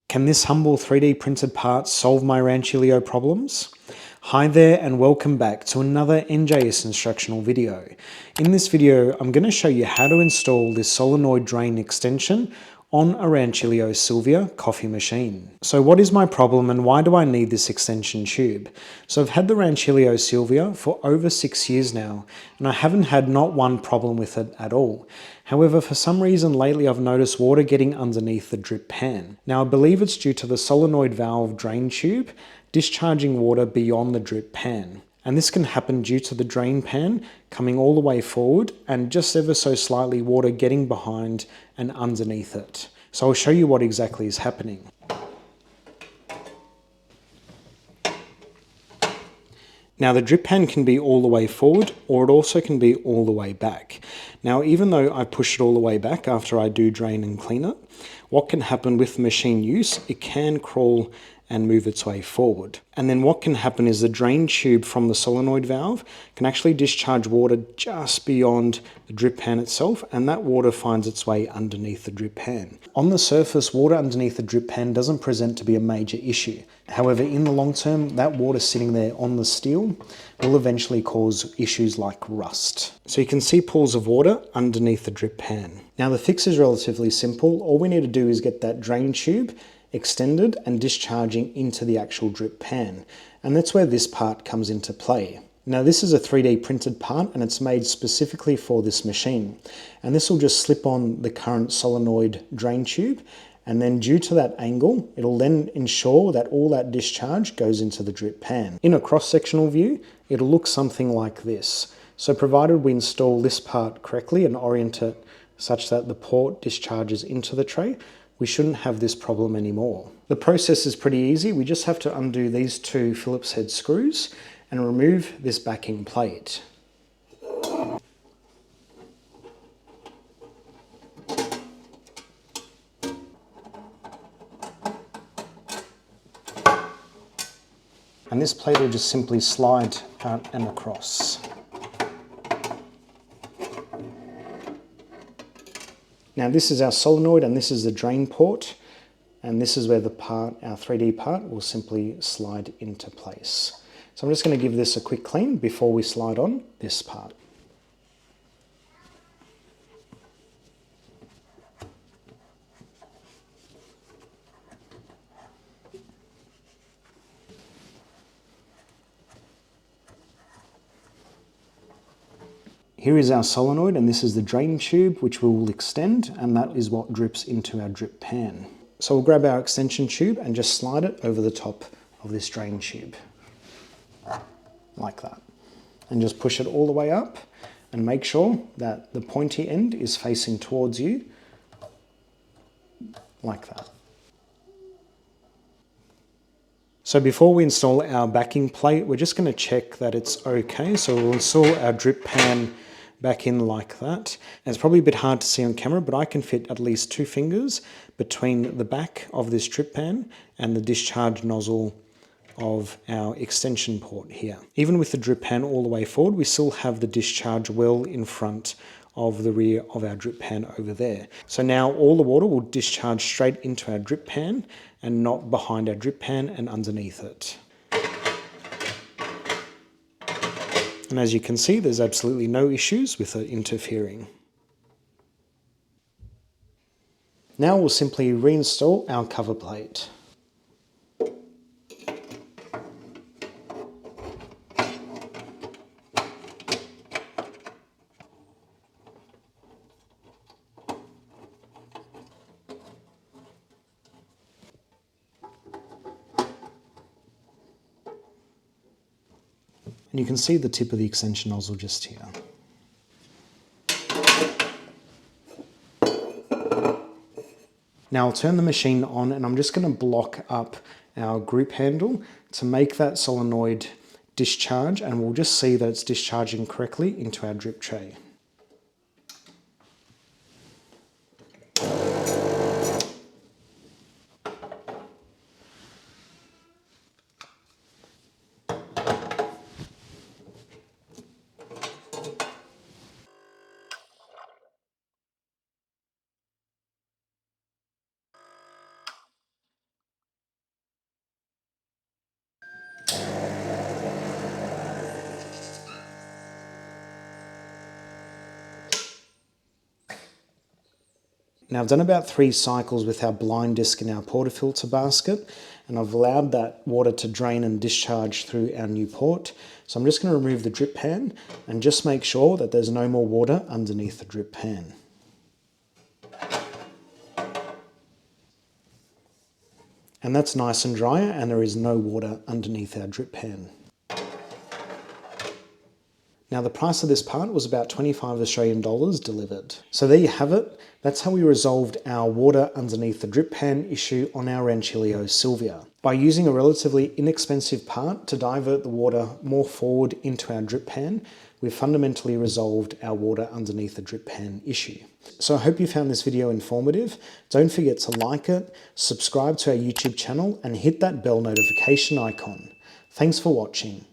Can this humble 3D printed part solve my Rancilio problems? Hi there and welcome back to another NJS instructional video. In this video, I'm going to show you how to install this solenoid drain extension on a Rancilio Silvia coffee machine. So what is my problem and why do I need this extension tube? So I've had the Rancilio Silvia for over 6 years now and I haven't had not one problem with it at all. However, for some reason lately I've noticed water getting underneath the drip pan. Now I believe it's due to the solenoid valve drain tube discharging water beyond the drip pan. And this can happen due to the drain pan coming all the way forward and just ever so slightly water getting behind and underneath it. So I'll show you what exactly is happening. Now the drip pan can be all the way forward or it also can be all the way back. Now even though I push it all the way back after I do drain and clean it, what can happen with machine use, it can crawl and move its way forward. And then what can happen is the drain tube from the solenoid valve can actually discharge water just beyond the drip pan itself, and that water finds its way underneath the drip pan. On the surface, water underneath the drip pan doesn't present to be a major issue. However, in the long term, that water sitting there on the steel will eventually cause issues like rust. So you can see pools of water underneath the drip pan. Now the fix is relatively simple. All we need to do is get that drain tube extended and discharging into the actual drip pan. And that's where this part comes into play. Now this is a 3D printed part and it's made specifically for this machine. And this will just slip on the current solenoid drain tube, and then due to that angle, it'll then ensure that all that discharge goes into the drip pan. In a cross-sectional view, it'll look something like this. So provided we install this part correctly and orient it such that the port discharges into the tray, we shouldn't have this problem anymore. The process is pretty easy. We just have to undo these two Phillips head screws and remove this backing plate. And this plate will just simply slide out and across. Now this is our solenoid and this is the drain port, and this is where the part, our 3D part, will simply slide into place. So I'm just going to give this a quick clean before we slide on this part. Here is our solenoid and this is the drain tube which we will extend, and that is what drips into our drip pan. So we'll grab our extension tube and just slide it over the top of this drain tube, like that. And just push it all the way up and make sure that the pointy end is facing towards you, like that. So before we install our backing plate, we're just going to check that it's okay. So we'll install our drip pan back in like that. And it's probably a bit hard to see on camera, but I can fit at least 2 fingers between the back of this drip pan and the discharge nozzle of our extension port here. Even with the drip pan all the way forward, we still have the discharge well in front of the rear of our drip pan over there. So now all the water will discharge straight into our drip pan and not behind our drip pan and underneath it. And as you can see, there's absolutely no issues with it interfering. Now we'll simply reinstall our cover plate. And you can see the tip of the extension nozzle just here. Now I'll turn the machine on and I'm just going to block up our group handle to make that solenoid discharge, and we'll just see that it's discharging correctly into our drip tray. Now I've done about 3 cycles with our blind disc in our portafilter basket, and I've allowed that water to drain and discharge through our new port. So I'm just going to remove the drip pan and just make sure that there's no more water underneath the drip pan. And that's nice and dry, and there is no water underneath our drip pan. Now the price of this part was about 25 Australian dollars delivered. So there you have it. That's how we resolved our water underneath the drip pan issue on our Rancilio Silvia. By using a relatively inexpensive part to divert the water more forward into our drip pan, we've fundamentally resolved our water underneath the drip pan issue. So I hope you found this video informative. Don't forget to like it, subscribe to our YouTube channel, and hit that bell notification icon. Thanks for watching.